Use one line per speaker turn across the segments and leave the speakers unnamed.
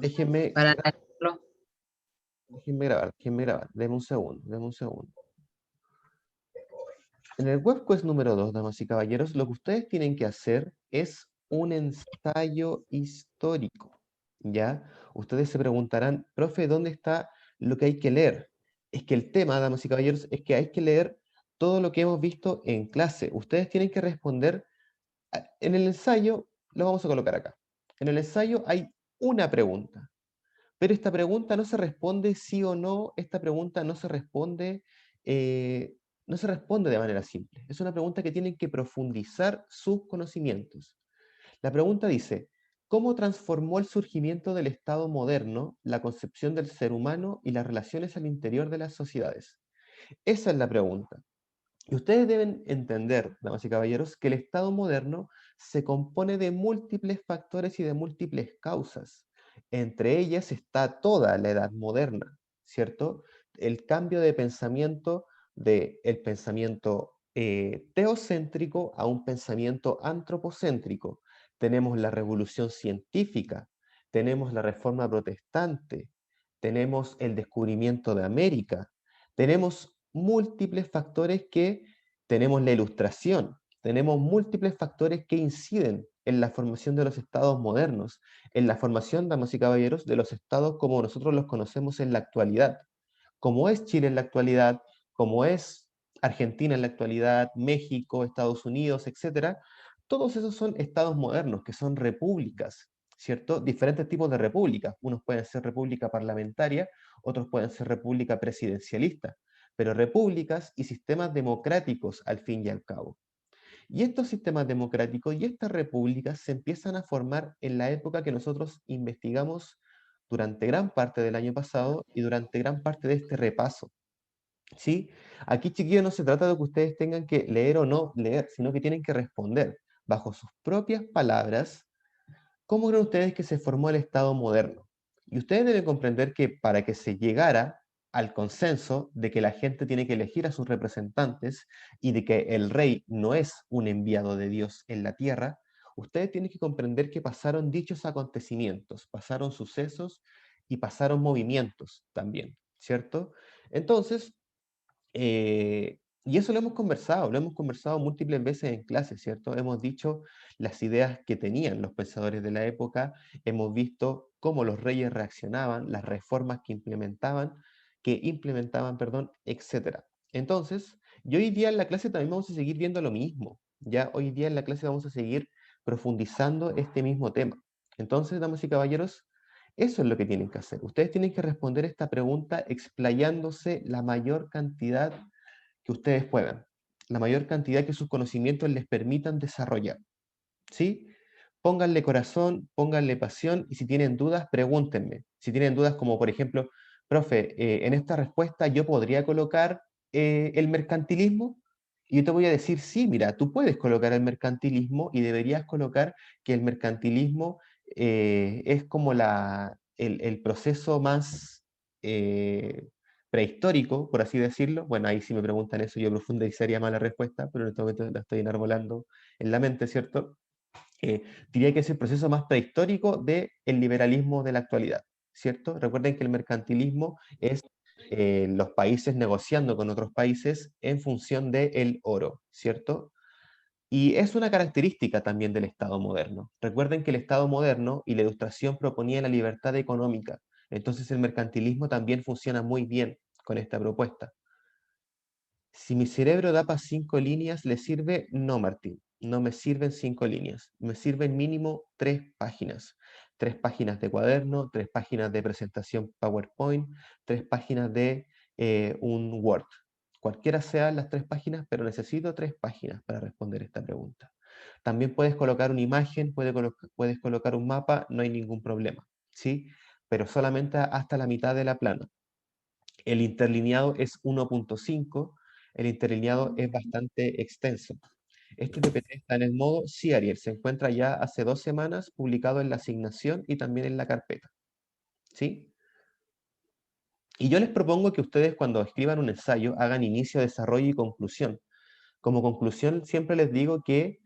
Déjenme,
para analizarlo.
déjenme grabar. Deme un segundo, deme un segundo. En el webquest número 2, damas y caballeros, lo que ustedes tienen que hacer es un ensayo histórico, ¿ya? Ustedes se preguntarán, profe, ¿dónde está lo que hay que leer? Es que el tema, damas y caballeros, es que hay que leer todo lo que hemos visto en clase. Ustedes tienen que responder, en el ensayo, lo vamos a colocar acá. En el ensayo hay una pregunta, pero esta pregunta no se responde sí o no, esta pregunta eh, no se responde de manera simple. Es una pregunta que tienen que profundizar sus conocimientos. La pregunta dice, ¿cómo transformó el surgimiento del Estado moderno la concepción del ser humano y las relaciones al interior de las sociedades? Esa es la pregunta. Y ustedes deben entender, damas y caballeros, que el Estado moderno se compone de múltiples factores y de múltiples causas. Entre ellas está toda la edad moderna, ¿cierto? El cambio de pensamiento del pensamiento teocéntrico a un pensamiento antropocéntrico. Tenemos la revolución científica, tenemos la reforma protestante, tenemos el descubrimiento de América, tenemos múltiples factores que tenemos la ilustración, tenemos múltiples factores que inciden en la formación de los estados modernos, en la formación, damas y caballeros, de los estados como nosotros los conocemos en la actualidad, como es Chile en la actualidad, como es Argentina en la actualidad, México, Estados Unidos, etcétera. Todos esos son estados modernos, que son repúblicas, ¿cierto? Diferentes tipos de repúblicas. Unos pueden ser república parlamentaria, otros pueden ser república presidencialista, pero repúblicas y sistemas democráticos al fin y al cabo. Y estos sistemas democráticos y estas repúblicas se empiezan a formar en la época que nosotros investigamos durante gran parte del año pasado y durante gran parte de este repaso. ¿Sí? Aquí, chiquillos, no se trata de que ustedes tengan que leer o no leer, sino que tienen que responder bajo sus propias palabras cómo creen ustedes que se formó el Estado moderno. Y ustedes deben comprender que para que se llegara al consenso de que la gente tiene que elegir a sus representantes y de que el rey no es un enviado de Dios en la tierra, ustedes tienen que comprender que pasaron dichos acontecimientos, pasaron sucesos y pasaron movimientos también, ¿cierto? Entonces, y eso lo hemos conversado múltiples veces en clase, ¿cierto? Hemos dicho las ideas que tenían los pensadores de la época, hemos visto cómo los reyes reaccionaban, las reformas que implementaban, perdón, etcétera. Entonces, y hoy día en la clase también vamos a seguir viendo lo mismo. Ya hoy día en la clase vamos a seguir profundizando este mismo tema. Entonces, damas y caballeros, eso es lo que tienen que hacer. Ustedes tienen que responder esta pregunta explayándose la mayor cantidad que ustedes puedan, la mayor cantidad que sus conocimientos les permitan desarrollar. ¿Sí? Pónganle corazón, pónganle pasión y si tienen dudas, pregúntenme. Si tienen dudas como, por ejemplo, profe, en esta respuesta yo podría colocar el mercantilismo. Y yo te voy a decir, sí, mira, tú puedes colocar el mercantilismo y deberías colocar que el mercantilismo es como el proceso más prehistórico, por así decirlo. Bueno, ahí si me preguntan eso, yo profundizaría más la respuesta, pero en este momento la estoy enarbolando en la mente, ¿cierto? Diría que es el proceso más prehistórico del liberalismo de la actualidad, ¿cierto? Recuerden que el mercantilismo es los países negociando con otros países en función del oro, ¿cierto? Y es una característica también del Estado moderno. Recuerden que el Estado moderno y la Ilustración proponía la libertad económica, entonces el mercantilismo también funciona muy bien con esta propuesta. Si mi cerebro da para 5 líneas, ¿le sirve? No, Martín, no me sirven 5 líneas. Me sirven mínimo 3 páginas. 3 páginas de cuaderno, 3 páginas de presentación PowerPoint, 3 páginas de un Word. Cualquiera sean las 3 páginas, pero necesito 3 páginas para responder esta pregunta. También puedes colocar una imagen, puedes colocar un mapa, no hay ningún problema, ¿sí? Pero solamente hasta la mitad de la plana. El interlineado es 1.5, el interlineado es bastante extenso. Este PPT está en el modo sí, Ariel, se encuentra ya hace 2 semanas publicado en la asignación y también en la carpeta. ¿Sí? Y yo les propongo que ustedes cuando escriban un ensayo hagan inicio, desarrollo y conclusión. Como conclusión siempre les digo que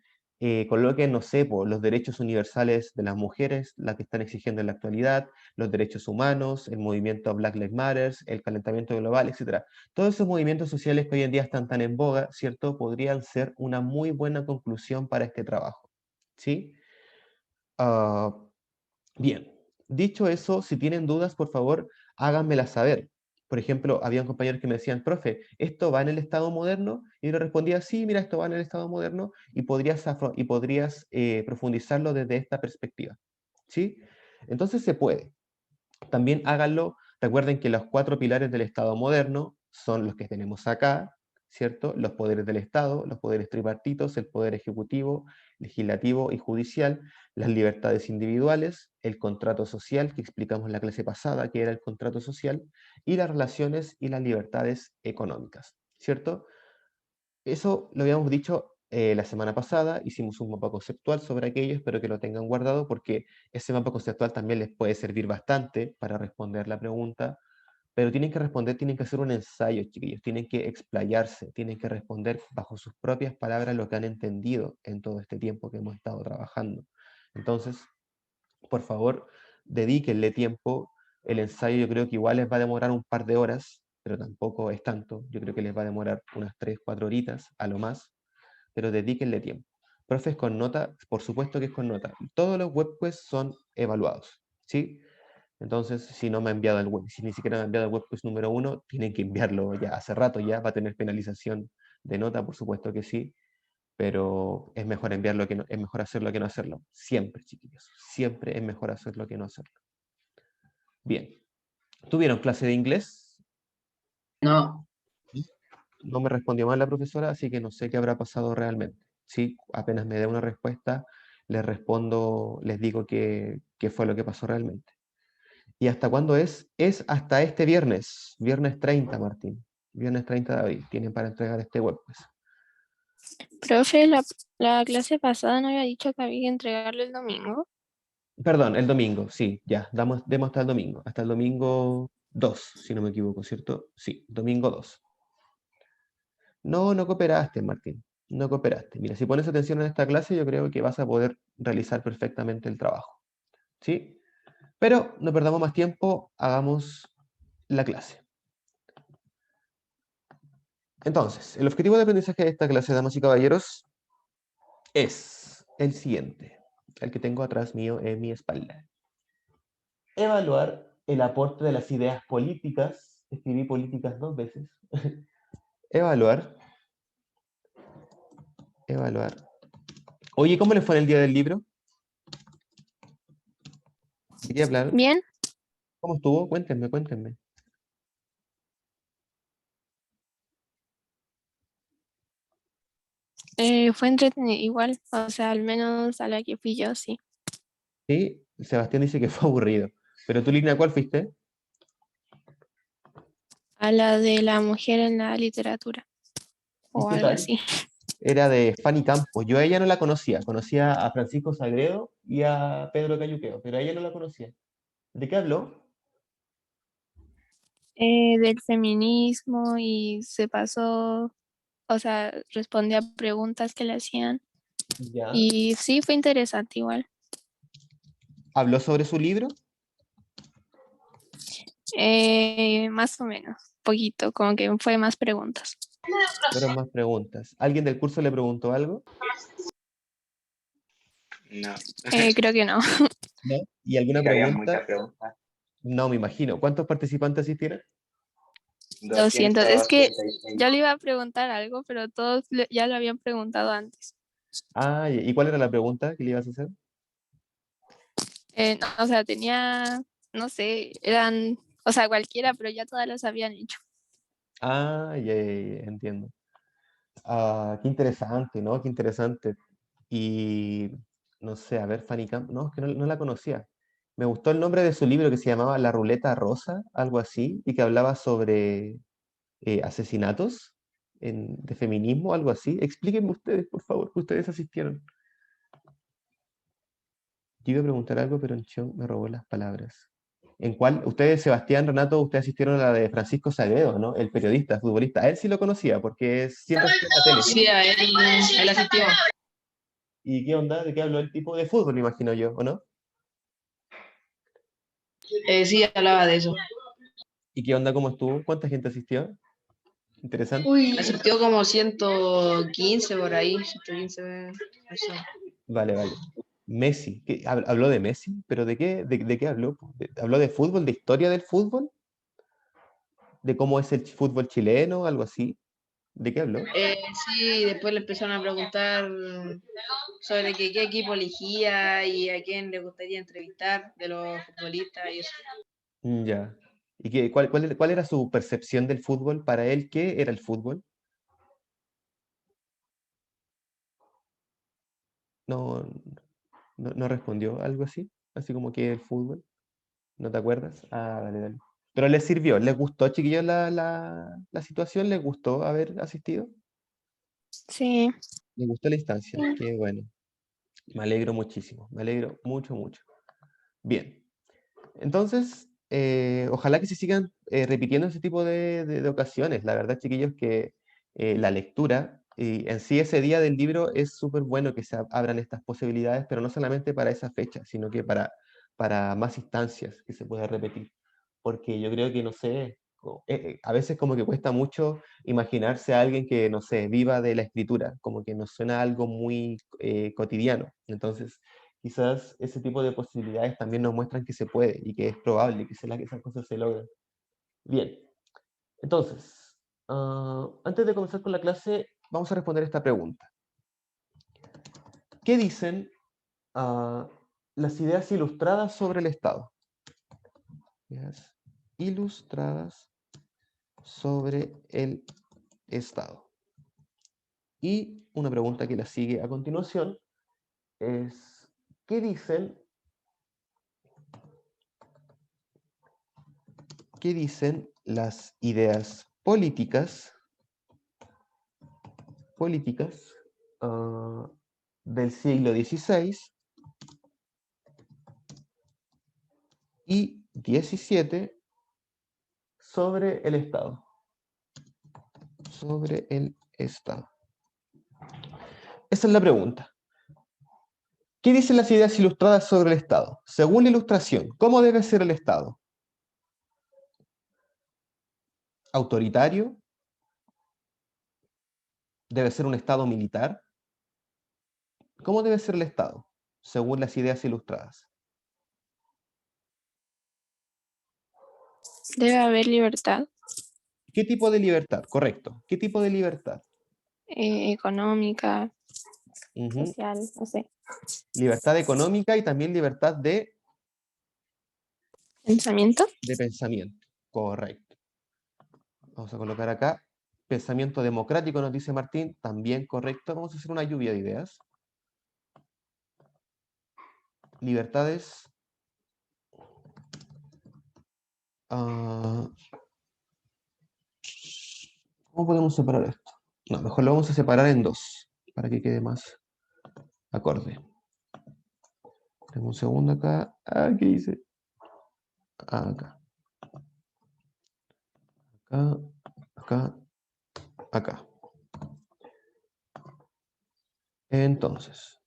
coloquen, no sé, po, los derechos universales de las mujeres, las que están exigiendo en la actualidad, los derechos humanos, el movimiento Black Lives Matter, el calentamiento global, etcétera. Todos esos movimientos sociales que hoy en día están tan en boga, ¿cierto? Podrían ser una muy buena conclusión para este trabajo, ¿sí? Ah, bien, dicho eso, si tienen dudas, por favor, háganmelas saber. Por ejemplo, había compañeros que me decían, profe, ¿esto va en el Estado moderno? Y yo le respondía, sí, mira, esto va en el Estado moderno y podrías profundizarlo desde esta perspectiva. ¿Sí? Entonces se puede. También háganlo, recuerden que los 4 pilares del Estado moderno son los que tenemos acá, ¿cierto? Los poderes del Estado, los poderes tripartitos, el poder ejecutivo, legislativo y judicial, las libertades individuales, el contrato social, que explicamos en la clase pasada, que era el contrato social, y las relaciones y las libertades económicas, ¿cierto? Eso lo habíamos dicho la semana pasada, hicimos un mapa conceptual sobre aquello, espero que lo tengan guardado porque ese mapa conceptual también les puede servir bastante para responder la pregunta, pero tienen que responder, tienen que hacer un ensayo, chiquillos, tienen que explayarse, tienen que responder bajo sus propias palabras lo que han entendido en todo este tiempo que hemos estado trabajando. Entonces, por favor, dedíquenle tiempo. El ensayo yo creo que igual les va a demorar un par de horas, pero tampoco es tanto. Yo creo que les va a demorar unas 3, 4 horitas a lo más, pero dedíquenle tiempo. Profes con nota, por supuesto que es con nota. Todos los webquests son evaluados, ¿sí? Entonces, si no me ha enviado el web, si ni siquiera me ha enviado el webquest número 1, tienen que enviarlo ya hace rato ya, va a tener penalización de nota, por supuesto que sí, pero es mejor enviarlo que no, es mejor hacerlo que no hacerlo. Siempre, chiquillos, siempre es mejor hacerlo que no hacerlo. Bien, ¿tuvieron clase de inglés?
No,
No me respondió mal la profesora, así que no sé qué habrá pasado realmente. Sí, apenas me dé una respuesta, les respondo, les digo qué fue lo que pasó realmente. ¿Y hasta cuándo es? Es hasta este viernes, viernes 30, Martín. Viernes 30 de abril, tienen para entregar este web, pues.
Profe, la clase pasada no había dicho que había que entregarlo el domingo.
Perdón, el domingo, sí, ya, demos hasta el domingo 2, si no me equivoco, ¿cierto? Sí, domingo 2. No, no cooperaste, Martín, no cooperaste. Mira, si pones atención en esta clase, yo creo que vas a poder realizar perfectamente el trabajo, ¿sí? Pero no perdamos más tiempo, hagamos la clase. Entonces, el objetivo de aprendizaje de esta clase, damas y caballeros, es el siguiente, el que tengo atrás mío en mi espalda. Evaluar el aporte de las ideas políticas, escribí políticas 2 veces, evaluar. Oye, ¿cómo le fue en el día del libro? Quería hablar.
Bien,
¿Cómo estuvo? Cuéntenme.
fue entretenido igual, o sea, al menos a la que fui yo, sí.
Sí, Sebastián dice que fue aburrido. Pero tú, Lina, ¿cuál fuiste?
A la de la mujer en la literatura
¿Y
o
qué
algo
tal?
así.
Era de Fanny Campos. Yo a ella no la conocía a Francisco Sagredo y a Pedro Cayuqueo, pero a ella no la conocía. ¿De qué habló?
Del feminismo y se pasó, o sea, respondía a preguntas que le hacían.
Ya.
Y sí, fue interesante igual.
¿Habló sobre su libro?
Más o menos, poquito, como que fue más preguntas.
Fueron más preguntas. ¿Alguien del curso le preguntó algo?
no.
Creo que no.
No. ¿Y alguna
Que había
pregunta?
muchas preguntas.
No, me imagino. ¿Cuántos participantes asistieron?
200. Es que
286.
yo le iba a preguntar algo, pero todos ya lo habían preguntado antes.
Ah, ¿y cuál era la pregunta que le ibas a hacer?
No, o sea, tenía, no sé, eran, o sea, cualquiera, pero ya todas las habían hecho.
Ah, ya, entiendo. Ah, qué interesante, ¿no? Qué interesante. Y no sé, a ver, Fanny Camp, no, es que no la conocía. Me gustó el nombre de su libro que se llamaba La Ruleta Rosa, algo así, y que hablaba sobre asesinatos de feminismo, algo así. Explíquenme ustedes, por favor, que ustedes asistieron. Yo iba a preguntar algo, pero Enchón me robó las palabras. ¿En cuál? Ustedes, Sebastián, Renato, ustedes asistieron a la de Francisco Sagredo, ¿no? El periodista, futbolista. A él sí lo conocía, porque siempre estuvo en la tele.
Sí, a él asistió.
¿Y qué onda? ¿De qué habló el tipo? De fútbol, me imagino yo, ¿o no?
Sí, hablaba de eso.
¿Y qué onda? ¿Cómo estuvo? ¿Cuánta gente asistió? Interesante.
Asistió como 115 por ahí, 115 personas.
Vale, vale. Messi, ¿habló de Messi? ¿Pero de qué? ¿De qué habló? ¿Habló de fútbol? ¿De historia del fútbol? ¿De cómo es el fútbol chileno? ¿Algo así? ¿De qué habló?
Sí, después le empezaron a preguntar sobre qué equipo elegía y a quién le gustaría entrevistar de los futbolistas y eso.
Ya. ¿Y cuál era su percepción del fútbol? Para él, ¿qué era el fútbol? No, no respondió algo así. Así como que el fútbol. ¿No te acuerdas? Ah, dale, dale. Pero les sirvió, les gustó, chiquillos, la situación, les gustó haber asistido,
Sí.
les gustó la instancia.
Sí.
Qué bueno. Me alegro muchísimo, me alegro mucho, mucho. Bien. Entonces, ojalá que se sigan repitiendo ese tipo de ocasiones. La verdad, chiquillos, que la lectura y en sí ese día del libro es súper bueno que se abran estas posibilidades, pero no solamente para esa fecha, sino que para más instancias que se pueda repetir. Porque yo creo que, no sé, a veces como que cuesta mucho imaginarse a alguien que, no sé, viva de la escritura, como que nos suena algo muy cotidiano. Entonces, quizás ese tipo de posibilidades también nos muestran que se puede y que es probable que esas cosas se logren. Bien, entonces, antes de comenzar con la clase, vamos a responder esta pregunta. ¿Qué dicen las ideas ilustradas sobre el Estado? Ideas ilustradas sobre el Estado. Y una pregunta que la sigue a continuación es, ¿qué dicen las ideas políticas del siglo XVI y XVII sobre el Estado? Sobre el Estado. Esa es la pregunta. ¿Qué dicen las ideas ilustradas sobre el Estado? Según la Ilustración, ¿cómo debe ser el Estado? ¿Autoritario? ¿Debe ser un Estado militar? ¿Cómo debe ser el Estado, según las ideas ilustradas?
Debe haber libertad
¿Qué tipo de libertad? Correcto. ¿Qué tipo de libertad?
económica,
Ujú.
social, no sé.
Libertad económica y también libertad
Pensamiento.
de pensamiento. Correcto. Vamos a colocar acá. Pensamiento democrático, nos dice Martín. También correcto. Vamos a hacer una lluvia de ideas. Libertades. ah, ¿Cómo podemos separar esto? No, mejor lo vamos a separar en dos, para que quede más acorde. Tengo un segundo acá. ¿Qué hice? Acá. Acá. Acá. Acá. Entonces,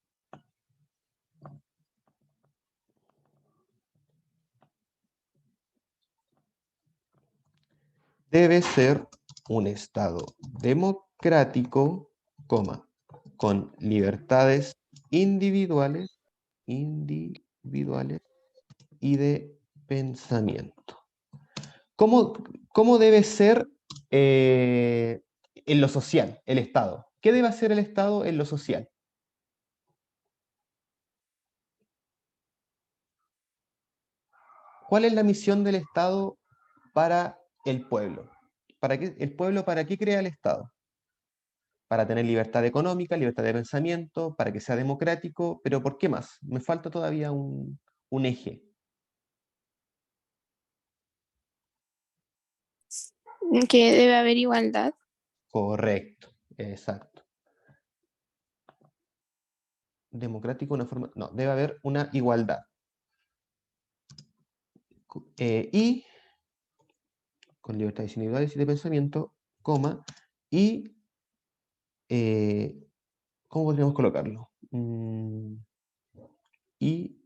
debe ser un Estado democrático, coma, con libertades individuales y de pensamiento. ¿Cómo debe ser en lo social el Estado? ¿Qué debe hacer el Estado en lo social? ¿Cuál es la misión del Estado para el pueblo? ¿Para qué crea el Estado? Para tener libertad económica, libertad de pensamiento, para que sea democrático, pero ¿por qué más? Me falta todavía un eje.
Que debe haber igualdad.
Correcto, exacto. Democrático, una forma... No, debe haber una igualdad. Y con libertades individuales y de pensamiento, coma, y ¿cómo podríamos colocarlo? y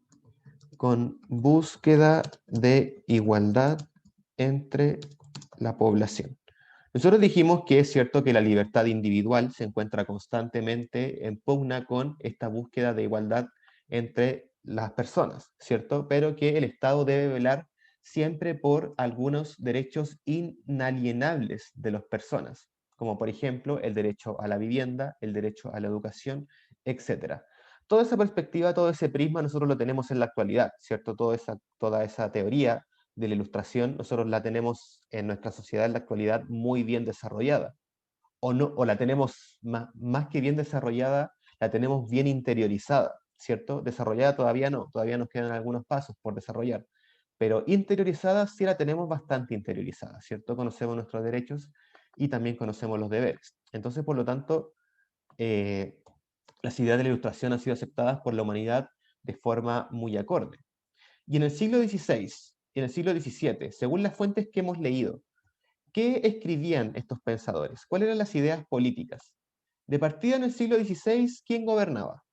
con búsqueda de igualdad entre la población. Nosotros dijimos que es cierto que la libertad individual se encuentra constantemente en pugna con esta búsqueda de igualdad entre las personas, ¿cierto? Pero que el Estado debe velar siempre por algunos derechos inalienables de las personas, como por ejemplo el derecho a la vivienda, el derecho a la educación, etc. Toda esa perspectiva, todo ese prisma nosotros lo tenemos en la actualidad, ¿cierto? Toda esa teoría de la ilustración, nosotros la tenemos en nuestra sociedad en la actualidad muy bien desarrollada. O, no, o la tenemos más que bien desarrollada, la tenemos bien interiorizada, ¿cierto? Desarrollada todavía nos quedan algunos pasos por desarrollar. Pero interiorizada sí la tenemos bastante interiorizada, ¿cierto? Conocemos nuestros derechos y también conocemos los deberes. Entonces, por lo tanto, las ideas de la ilustración han sido aceptadas por la humanidad de forma muy acorde. Y en el siglo XVI y en el siglo XVII, según las fuentes que hemos leído, ¿qué escribían estos pensadores? ¿Cuáles eran las ideas políticas? De partida en el siglo XVI, ¿quién gobernaba?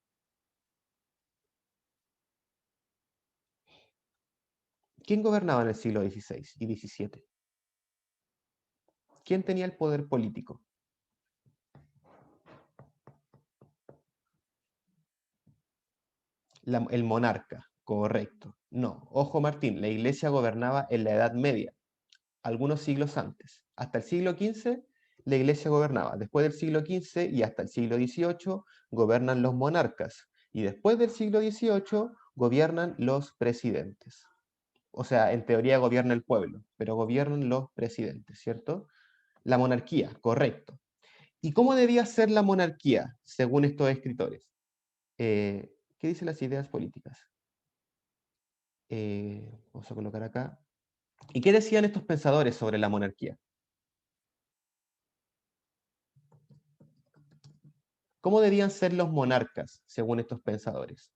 ¿Quién gobernaba en el siglo XVI y XVII? ¿Quién tenía el poder político? El monarca, correcto. No, ojo Martín, la iglesia gobernaba en la Edad Media, algunos siglos antes. Hasta el siglo XV la iglesia gobernaba. Después del siglo XV y hasta el siglo XVIII gobernan los monarcas. Y después del siglo XVIII gobiernan los presidentes. O sea, en teoría gobierna el pueblo, pero gobiernan los presidentes, ¿cierto? La monarquía, correcto. ¿Y cómo debía ser la monarquía, según estos escritores? ¿Qué dicen las ideas políticas? Vamos a colocar acá. ¿Y qué decían estos pensadores sobre la monarquía? ¿Cómo debían ser los monarcas, según estos pensadores?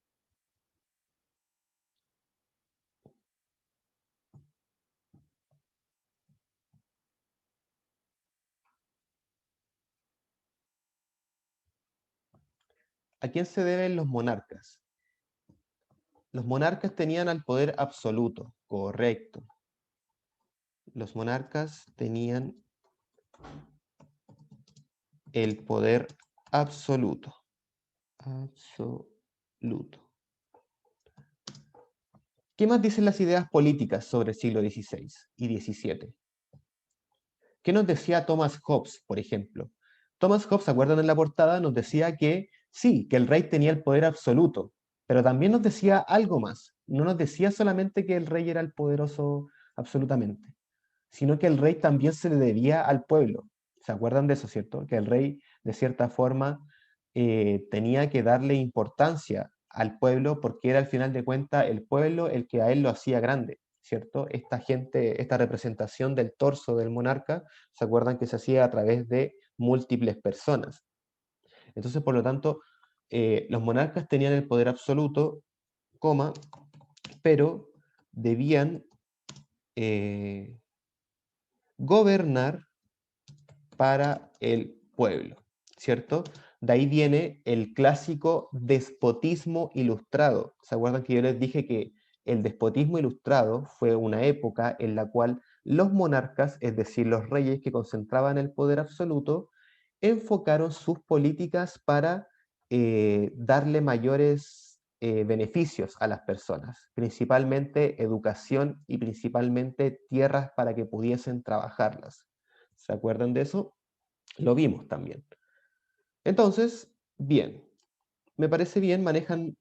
¿A quién se deben los monarcas? Los monarcas tenían al poder absoluto, correcto. Los monarcas tenían el poder absoluto. Absoluto. ¿Qué más dicen las ideas políticas sobre el siglo XVI y XVII? ¿Qué nos decía Thomas Hobbes, por ejemplo? Thomas Hobbes, ¿se acuerdan en la portada? Nos decía que sí, que el rey tenía el poder absoluto, pero también nos decía algo más. No nos decía solamente que el rey era el poderoso absolutamente, sino que el rey también se le debía al pueblo. ¿Se acuerdan de eso, cierto? Que el rey, de cierta forma, tenía que darle importancia al pueblo porque era al final de cuentas el pueblo el que a él lo hacía grande, ¿cierto? Esta gente, esta representación del torso del monarca, ¿se acuerdan que se hacía a través de múltiples personas? Entonces, por lo tanto, los monarcas tenían el poder absoluto, coma, pero debían gobernar para el pueblo, ¿cierto? De ahí viene el clásico despotismo ilustrado. ¿Se acuerdan que yo les dije que el despotismo ilustrado fue una época en la cual los monarcas, es decir, los reyes que concentraban el poder absoluto, enfocaron sus políticas para darle mayores beneficios a las personas, principalmente educación y principalmente tierras para que pudiesen trabajarlas. ¿Se acuerdan de eso? Lo vimos también. Entonces, bien, me parece bien, manejan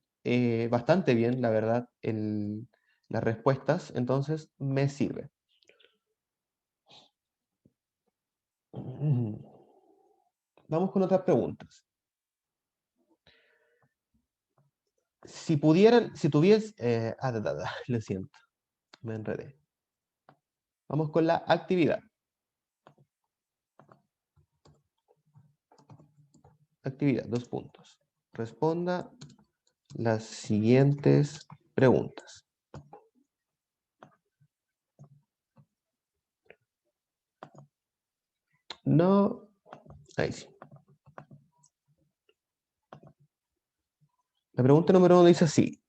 bastante bien, la verdad, las respuestas, entonces me sirve. Vamos con otras preguntas. Si pudieran, si tuvies, lo siento, me enredé. Vamos con la actividad. Actividad, 2 puntos. Responda las siguientes preguntas. No, ahí sí. La pregunta número 1 dice así.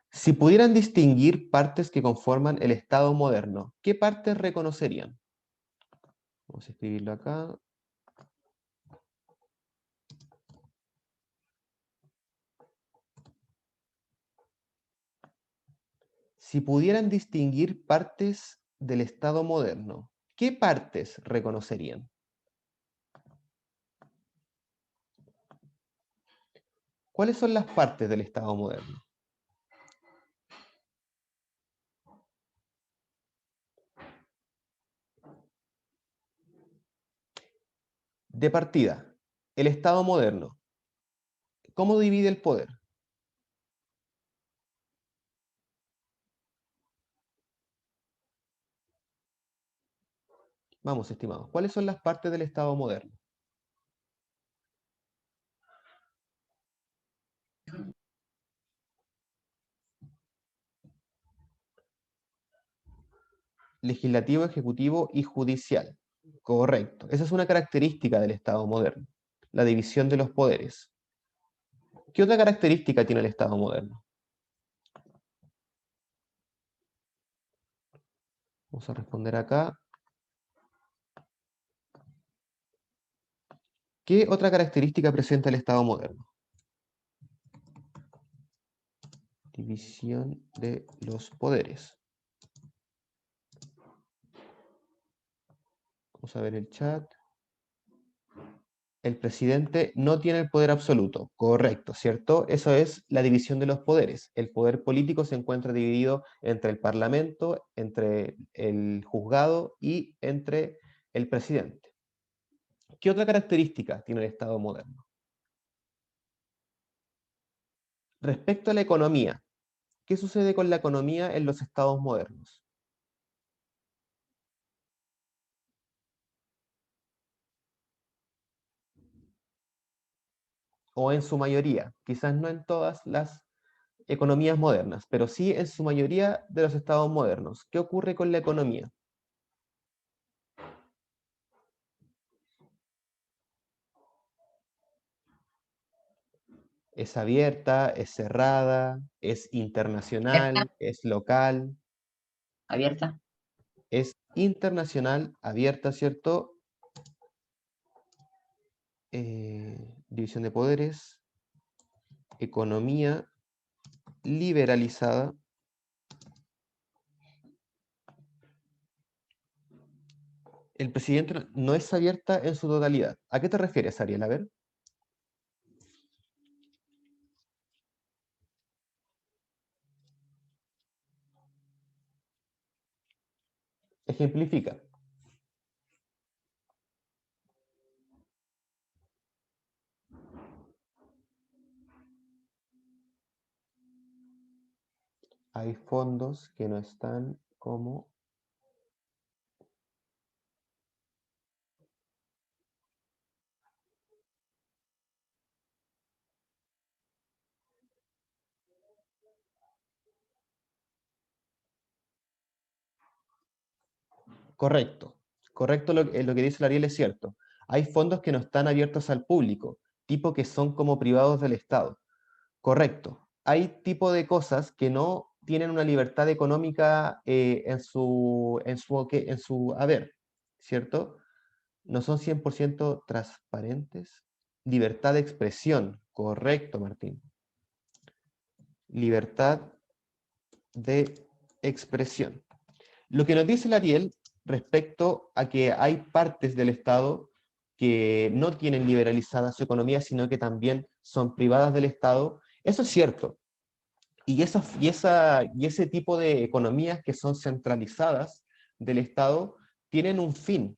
Si pudieran distinguir partes que conforman el Estado moderno, ¿qué partes reconocerían? Vamos a escribirlo acá. Si pudieran distinguir partes del Estado moderno, ¿qué partes reconocerían? ¿Cuáles son las partes del Estado moderno? De partida, el Estado moderno, ¿cómo divide el poder? Vamos, estimados, ¿cuáles son las partes del Estado moderno? Legislativo, ejecutivo y judicial. Correcto. Esa es una característica del Estado moderno, la división de los poderes. ¿Qué otra característica tiene el Estado moderno? Vamos a responder acá. ¿Qué otra característica presenta el Estado moderno? División de los poderes. Vamos a ver el chat. El presidente no tiene el poder absoluto. Correcto, ¿cierto? Eso es la división de los poderes. El poder político se encuentra dividido entre el parlamento, entre el juzgado y entre el presidente. ¿Qué otra característica tiene el Estado moderno? Respecto a la economía, ¿qué sucede con la economía en los estados modernos? O en su mayoría, quizás no en todas las economías modernas, pero sí en su mayoría de los estados modernos. ¿Qué ocurre con la economía? Es abierta, es cerrada, es internacional, es local,
Abierta.
es internacional, abierta, ¿cierto? División de poderes, economía liberalizada, el presidente no es abierta en su totalidad. ¿A qué te refieres, Ariel? A ver. Ejemplifica. Hay fondos que no están como... Correcto. Correcto lo que dice el Ariel es cierto. Hay fondos que no están abiertos al público, tipo que son como privados del Estado. Correcto. Hay tipo de cosas que no tienen una libertad económica en su haber, ¿cierto? No son 100% transparentes. Libertad de expresión. Correcto, Martín. Libertad de expresión. Lo que nos dice el Ariel respecto a que hay partes del Estado que no tienen liberalizada su economía, sino que también son privadas del Estado, eso es cierto. Y ese tipo de economías que son centralizadas del Estado tienen un fin,